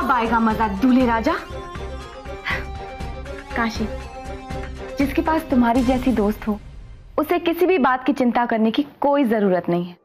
अब आएगा मजा दूल्हे राजा। काशी, जिसके पास तुम्हारी जैसी दोस्त हो उसे किसी भी बात की चिंता करने की कोई जरूरत नहीं है।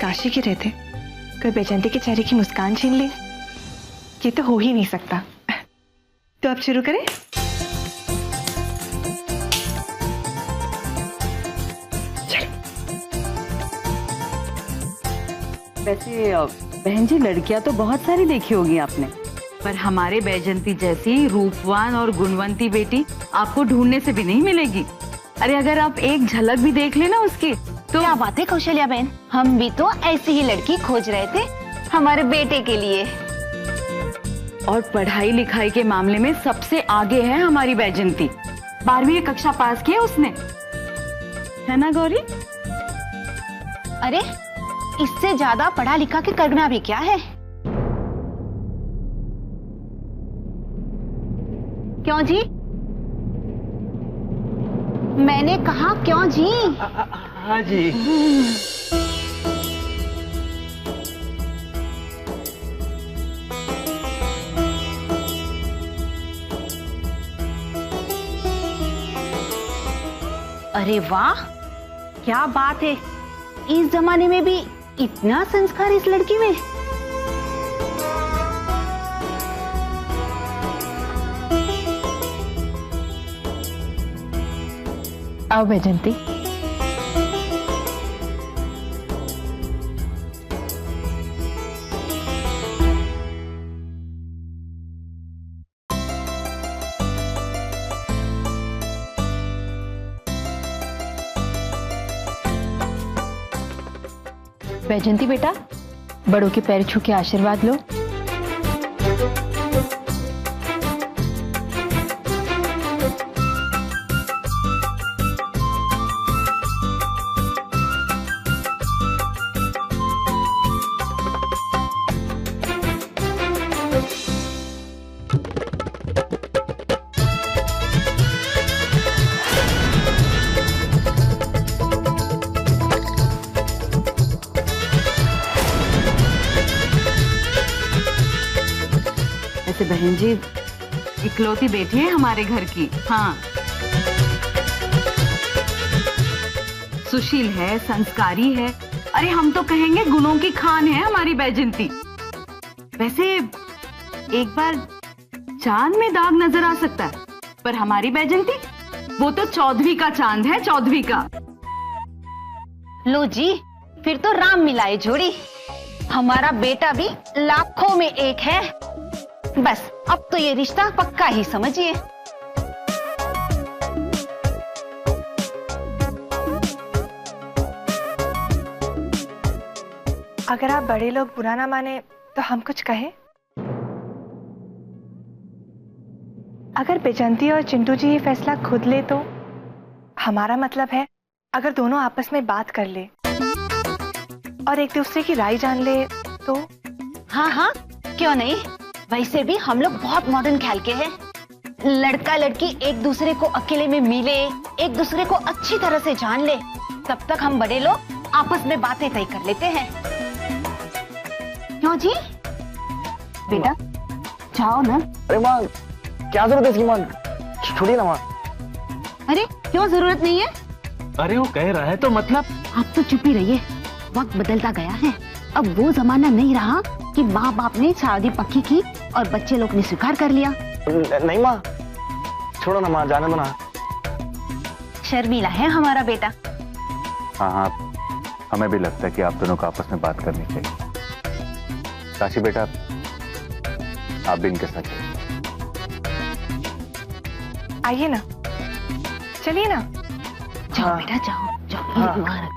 काशी के रहते कोई बैजंती के चेहरे की मुस्कान छीन ले, ये तो हो ही नहीं सकता। तो अब शुरू करें। वैसे बहन जी, लड़कियां तो बहुत सारी देखी होगी आपने, पर हमारे बैजंती जैसी रूपवान और गुणवंती बेटी आपको ढूंढने से भी नहीं मिलेगी। अरे अगर आप एक झलक भी देख लेना उसकी तो। क्या बात है कौशल्या बहन, हम भी तो ऐसी ही लड़की खोज रहे थे हमारे बेटे के लिए। और पढ़ाई लिखाई के मामले में सबसे आगे है हमारी बैजंती। 12वीं कक्षा पास की है उसने, है ना गौरी? अरे इससे ज्यादा पढ़ा लिखा के करना भी क्या है। क्यों जी? मैंने कहा क्यों जी? हाँ जी। अरे वाह, क्या बात है, इस जमाने में भी इतना संस्कार इस लड़की में। आओ बैजंती। बैजंती बेटा, बड़ों के पैर छू के आशीर्वाद लो। ऐसे बहन जी इकलौती बेटी है हमारे घर की। हाँ, सुशील है, संस्कारी है, अरे हम तो कहेंगे गुणों की खान है हमारी बैजंती। वैसे एक बार चांद में दाग नजर आ सकता है, पर हमारी बैजंती वो तो 14वीं का चांद है, 14वीं का। लो जी, फिर तो राम मिलाए जोड़ी। हमारा बेटा भी लाखों में एक है। बस अब तो ये रिश्ता पक्का ही समझिए। अगर आप बड़े लोग बुरा ना माने तो हम कुछ कहें? अगर बैजंती और चिंटू जी ये फैसला खुद ले तो हमारा मतलब है, अगर दोनों आपस में बात कर ले और एक दूसरे की राय जान ले तो। हाँ हाँ, क्यों नहीं। वैसे भी हम लोग बहुत मॉडर्न ख्याल के हैं। लड़का लड़की एक दूसरे को अकेले में मिले, एक दूसरे को अच्छी तरह से जान ले, तब तक हम बड़े लोग आपस में बातें तय कर लेते हैं। क्यों जी? बेटा जाओ ना। अरे माँ, क्या जरूरत है इसकी माँ? छोड़िए ना माँ। अरे क्यों जरूरत नहीं है? अरे वो कह रहा है तो मतलब। आप तो चुप ही रहिए। वक्त बदलता गया है, अब वो जमाना नहीं रहा कि माँ बाप ने शादी पक्की की और बच्चे लोग ने स्वीकार कर लिया। नहीं माँ, छोड़ो ना माँ, जाने दो ना। शर्मीला है हमारा बेटा। हाँ हाँ, हमें भी लगता है कि आप दोनों को आपस में बात करनी चाहिए। काशी बेटा, आप भी इनके साथ चलिए। आइए ना, चलिए ना। जाओ बेटा जाओ जाओ। हाँ।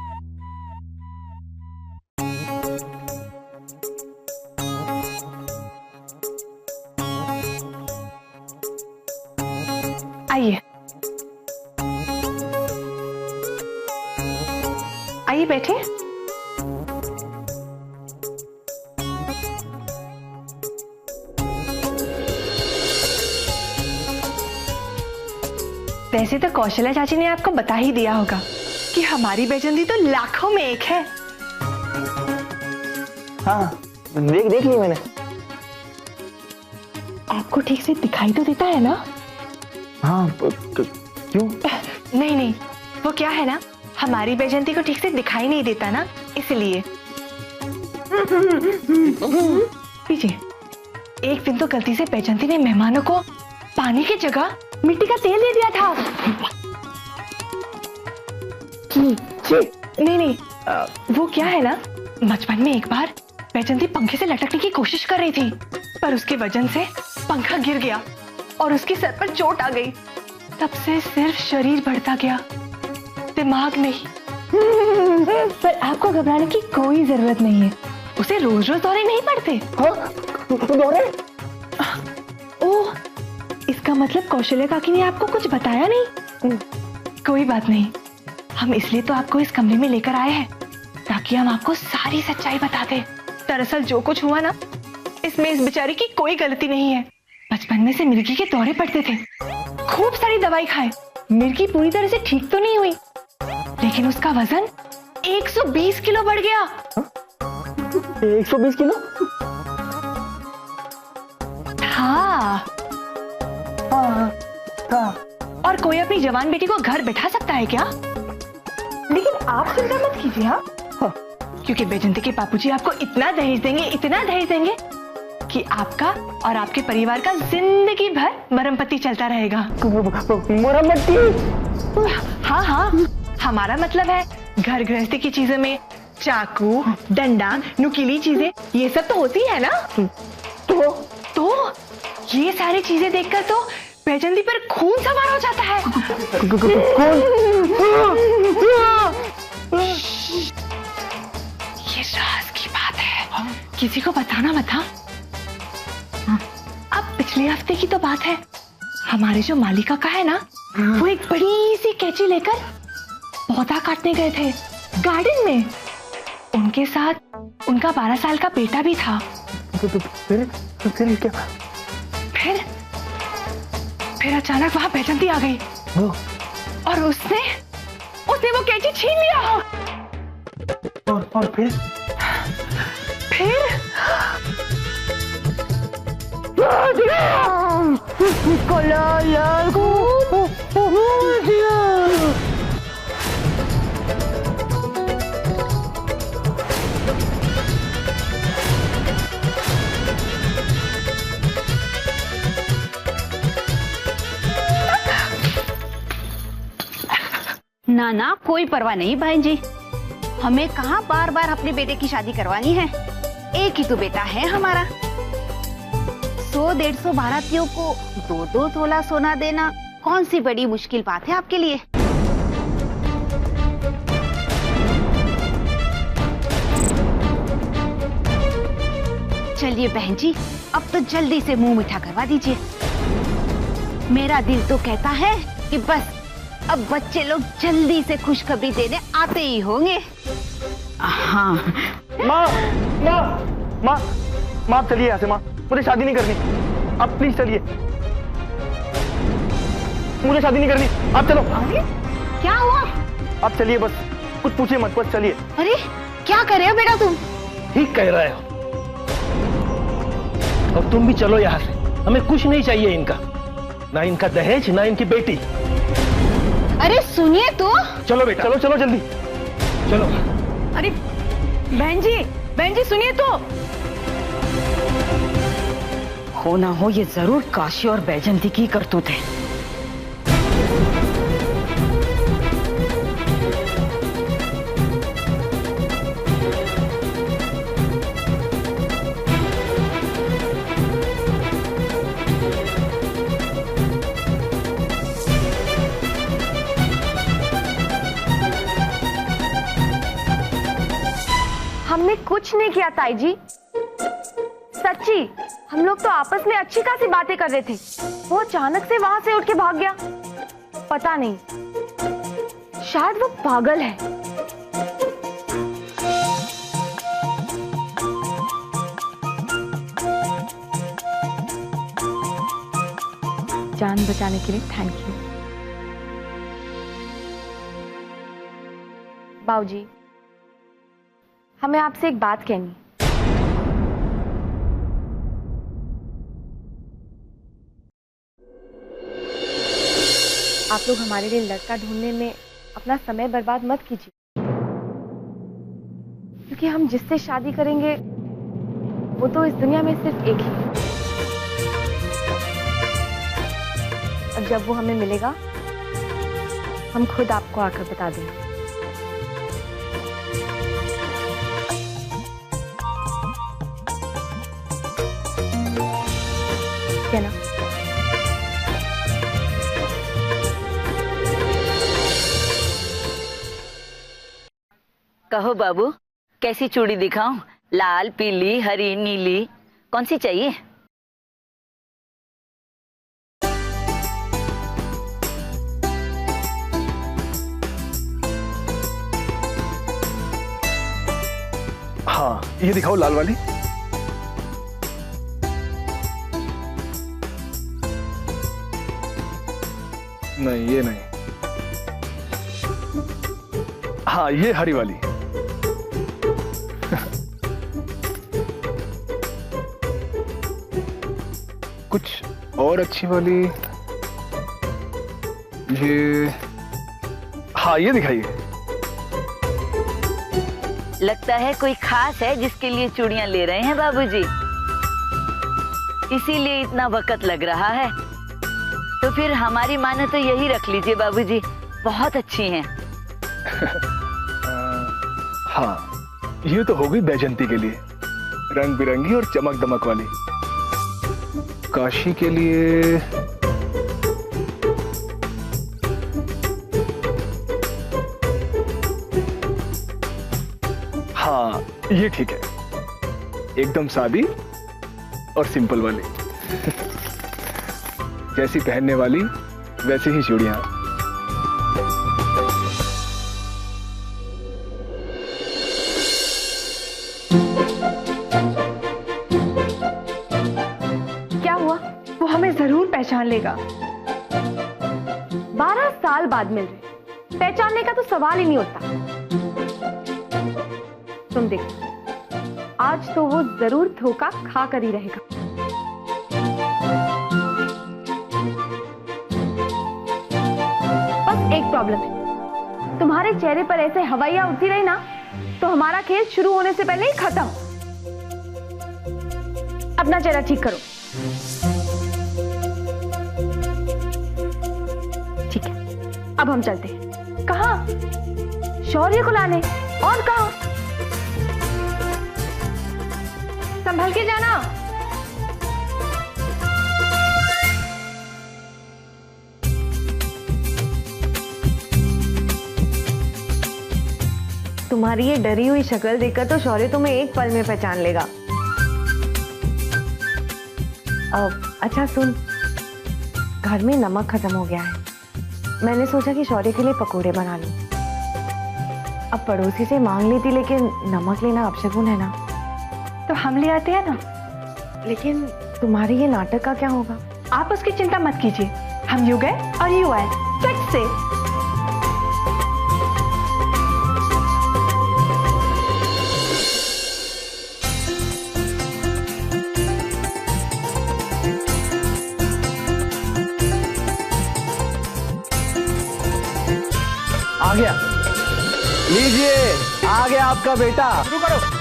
आइए आइए, बैठे। वैसे तो कौशल्या चाची ने आपको बता ही दिया होगा कि हमारी बैजंती तो लाखों में एक है। हाँ, देख ली मैंने। आपको ठीक से दिखाई तो देता है ना? हाँ, क्यों? नहीं, वो क्या है ना, हमारी बैजंती को ठीक से दिखाई नहीं देता ना, इसलिए। पीछे एक दिन तो गलती से बैजंती ने मेहमानों को पानी की जगह मिट्टी का तेल दे दिया था। नहीं, वो क्या है ना, बचपन में एक बार बैजंती पंखे से लटकने की कोशिश कर रही थी, पर उसके वजन से पंखा गिर गया और उसके सर पर चोट आ गई। तब से सिर्फ शरीर बढ़ता गया, दिमाग नहीं। पर आपको घबराने की कोई जरूरत नहीं है, उसे रोज रोज दौरे नहीं पड़ते। दौरे? ओह, इसका मतलब कौशल्या काकी ने आपको कुछ बताया नहीं? कोई बात नहीं, हम इसलिए तो आपको इस कमरे में लेकर आए हैं ताकि हम आपको सारी सच्चाई बता दें। दरअसल जो कुछ हुआ ना, इसमें इस बेचारी की कोई गलती नहीं है। बचपन में से मिर्गी के दौरे पड़ते थे, खूब सारी दवाई खाए, मिर्गी पूरी तरह से ठीक तो नहीं हुई, लेकिन उसका वजन 120 किलो बढ़ गया। 120 किलो? हाँ। और कोई अपनी जवान बेटी को घर बैठा सकता है क्या? लेकिन आप चिंता मत कीजिए। हाँ, क्योंकि बैजंती के बापूजी आपको इतना दहेज देंगे कि आपका और आपके परिवार का जिंदगी भर मरम्मती चलता रहेगा। मरम्मती? हाँ, हमारा मतलब है घर गृहस्थी की चीजों में चाकू, डंडा, नुकीली चीजें, ये सब तो होती है ना। तो ये सारी चीजें देखकर तो बैजंती पर खून सवार हो जाता है। ये राज की बात है, किसी को बताना मत। हाँ, अब पिछले हफ्ते की तो बात है, हमारे जो माली काका है ना, वो एक बड़ी सी कैंची लेकर पौधा काटने गए थे गार्डन में। उनके साथ उनका 12 साल का बेटा भी था। फिर क्या? फिर अचानक वहां बैजंती आ गई और उसने वो कैंची छीन लिया। और फिर ना, कोई परवाह नहीं बहन जी, हमें कहाँ बार बार अपने बेटे की शादी करवानी है। एक ही तो बेटा है हमारा। 100-150 भारतीयों को 2-2 तोला सोना देना कौन सी बड़ी मुश्किल बात है आपके लिए? चलिए बहन जी, अब तो जल्दी से मुंह मीठा करवा दीजिए। मेरा दिल तो कहता है कि बस अब बच्चे लोग जल्दी से खुशखबरी देने आते ही होंगे। हाँ। माँ चलिए यहाँ से। माँ, मुझे शादी नहीं करनी, आप प्लीज चलिए। मुझे शादी नहीं करनी, आप चलो। अरे क्या हुआ? आप चलिए, बस कुछ पूछिए मत, बस चलिए। अरे क्या कर रहे हो बेटा तुम? ठीक कह रहे हो, और तुम भी चलो यहाँ से। हमें कुछ नहीं चाहिए इनका, ना इनका दहेज, ना इनकी बेटी। अरे सुनिए तो। चलो बेटा, चलो जल्दी चलो। अरे बहन जी सुनिए तो। हो ना हो ये जरूर काशी और बैजंती की करतूत है। हमने कुछ नहीं किया ताई जी, सच्ची। हम लोग तो आपस में अच्छी खासी बातें कर रहे थे, वो अचानक से वहां से उठ के भाग गया। पता नहीं, शायद वो पागल है। जान बचाने के लिए थैंक यू। बाबूजी, हमें आपसे एक बात कहनी। आप लोग हमारे लिए लड़का ढूंढने में अपना समय बर्बाद मत कीजिए, क्योंकि हम जिससे शादी करेंगे वो तो इस दुनिया में सिर्फ एक ही है। अब जब वो हमें मिलेगा हम खुद आपको आकर बता देंगे। क्या ना? कहो बाबू, कैसी चूड़ी दिखाऊं? लाल, पीली, हरी, नीली, कौन सी चाहिए? हाँ, ये दिखाओ लाल वाली। नहीं, ये नहीं। हाँ, ये हरी वाली। कुछ और अच्छी वाली। ये, हाँ, ये दिखाइए। लगता है कोई खास है जिसके लिए चूड़ियां ले रहे हैं बाबूजी, इसीलिए इतना वक्त लग रहा है। तो फिर हमारी माने तो यही रख लीजिए बाबूजी, बहुत अच्छी हैं। हाँ, ये तो होगी बैजंती के लिए, रंग बिरंगी और चमक दमक वाली। काशी के लिए हाँ, ये ठीक है, एकदम सादी और सिंपल वाली। जैसी पहनने वाली वैसी ही चूड़ियां। क्या हुआ? वो हमें जरूर पहचान लेगा। 12 साल बाद मिल रहे, पहचानने का तो सवाल ही नहीं उठता। तुम देखो, आज तो वो जरूर धोखा खा कर ही रहेगा। बस एक प्रॉब्लम है, तुम्हारे चेहरे पर ऐसे हवाइयां उठती रही ना तो हमारा खेल शुरू होने से पहले ही खत्म। अपना चेहरा ठीक करो। ठीक है, अब हम चलते हैं। कहाँ? शौर्य को लाने। और कहाँ? संभल के जाना। तुम्हारी ये डरी हुई शक्ल देखकर तो शौर्य तुम्हें एक पल में पहचान लेगा। अच्छा सुन, घर में नमक खत्म हो गया है। मैंने सोचा कि शौर्य के लिए पकोड़े बना लूं। अब पड़ोसी से मांग ली थी, लेकिन नमक लेना अपशगुन है ना, तो हम ले आते हैं ना। लेकिन तुम्हारे ये नाटक का क्या होगा? आप उसकी चिंता मत कीजिए, हम यू गए और यू आए, चट से। आ गया, लीजिए, आ गया आपका बेटा। शुरू करो।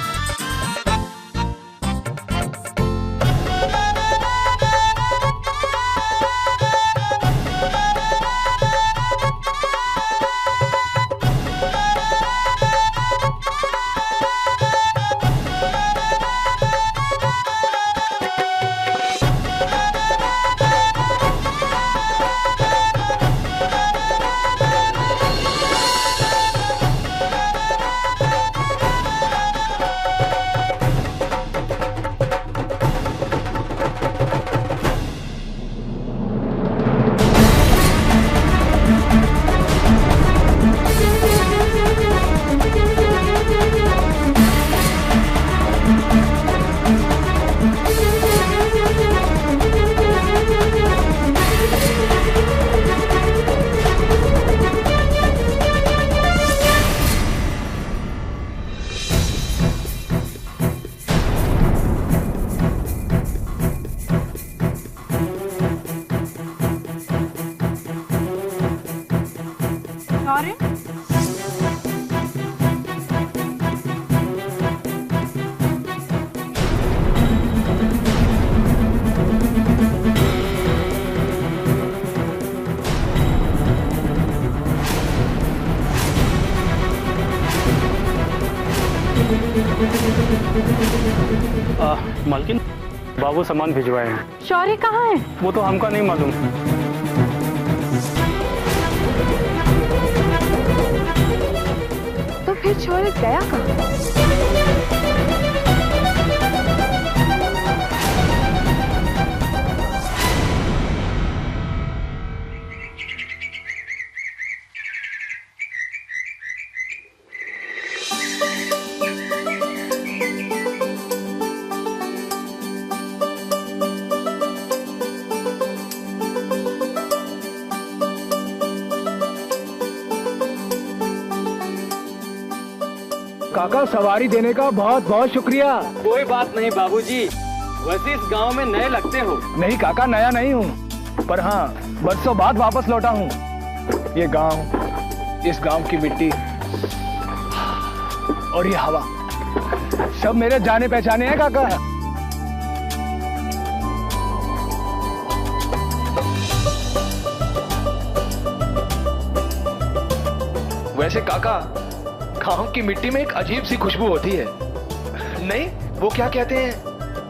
शौर्य? मालकिन, बाबू सामान भिजवाए हैं। शौर्य कहाँ है? वो तो हमका नहीं मालूम। तो फिर शौर्य गया कहाँ? काका, सवारी देने का बहुत बहुत शुक्रिया। कोई बात नहीं बाबूजी, वैसे इस गांव में नए लगते हो। नहीं काका, नया नहीं हूँ, पर हाँ बरसों बाद वापस लौटा हूँ। ये गांव, इस गांव की मिट्टी और ये हवा सब मेरे जाने पहचाने हैं काका। वैसे काका, गांव की मिट्टी में एक अजीब सी खुशबू होती है। नहीं, वो क्या कहते हैं,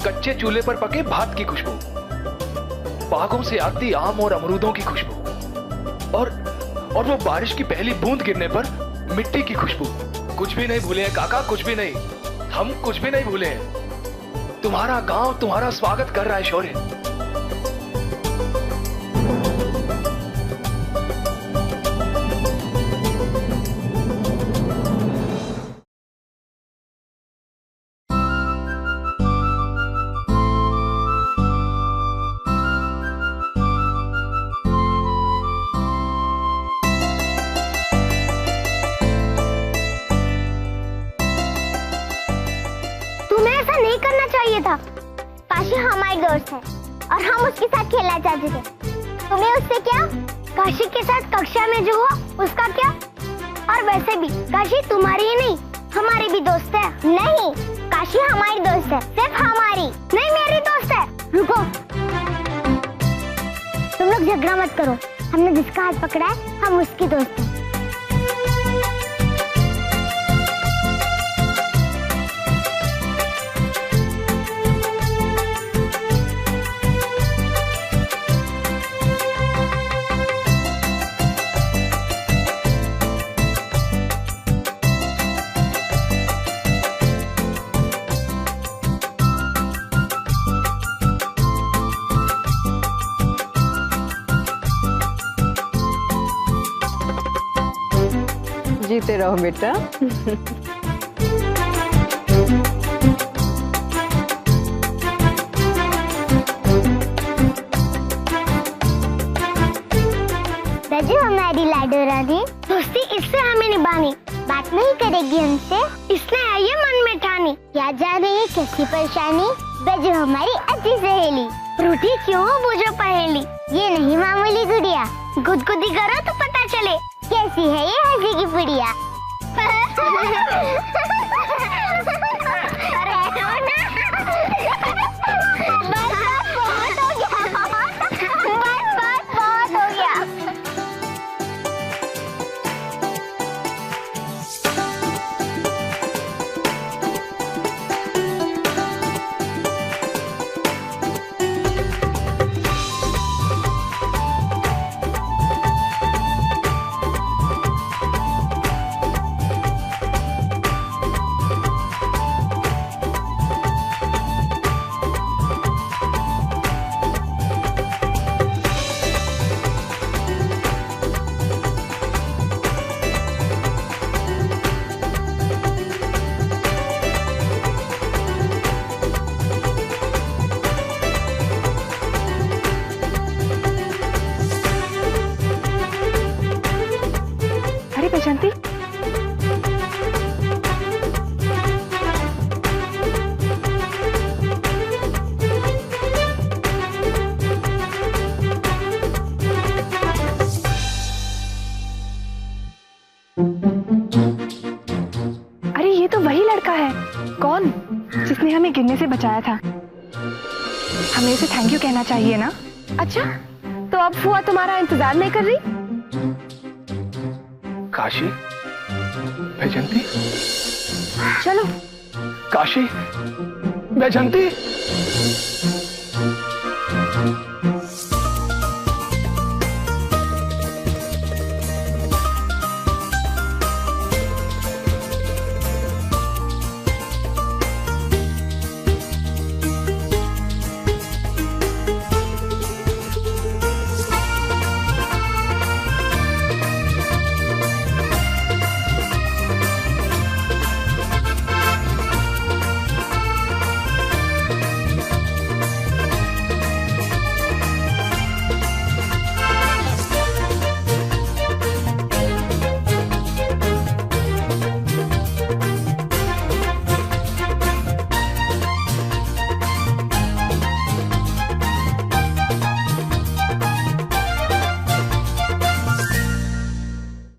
कच्चे चूल्हे पर पके भात की खुशबू, बागों से आती आम और अमरूदों की खुशबू, और वो बारिश की पहली बूंद गिरने पर मिट्टी की खुशबू। कुछ भी नहीं भूले हैं काका, कुछ भी नहीं, हम कुछ भी नहीं भूले हैं। तुम्हारा गांव तुम्हारा स्वागत कर रहा है शौर्य। काशी हमारी दोस्त है और हम उसके साथ खेलना चाहते थे। तुम्हें उससे क्या? काशी के साथ कक्षा में जो हुआ उसका क्या? और वैसे भी काशी तुम्हारी ही नहीं, हमारी भी दोस्त है। नहीं, काशी हमारी दोस्त है, सिर्फ हमारी नहीं, मेरी दोस्त है। रुको, तुम लोग झगड़ा मत करो। हमने जिसका हाथ पकड़ा है हम उसकी दोस्त हैं। जीते रहो बेटा। रजू हमारी लाडो रानी, दोस्ती इससे हमें निभानी, बात नहीं करेगी हमसे, इसने है ये मन में ठानी। क्या जाने ये कैसी परेशानी, रजू हमारी अच्छी सहेली, रूठी क्यों बूझो पहेली। ये नहीं मामूली गुड़िया, गुदगुदी करो तो पता चले कैसी है ये हंसी की पुड़िया। गिरने से बचाया था। हमें उसे थैंक यू कहना चाहिए ना। अच्छा, तो अब फुआ तुम्हारा इंतजार नहीं कर रही? काशी, वैजंती, चलो। काशी, वैजंती।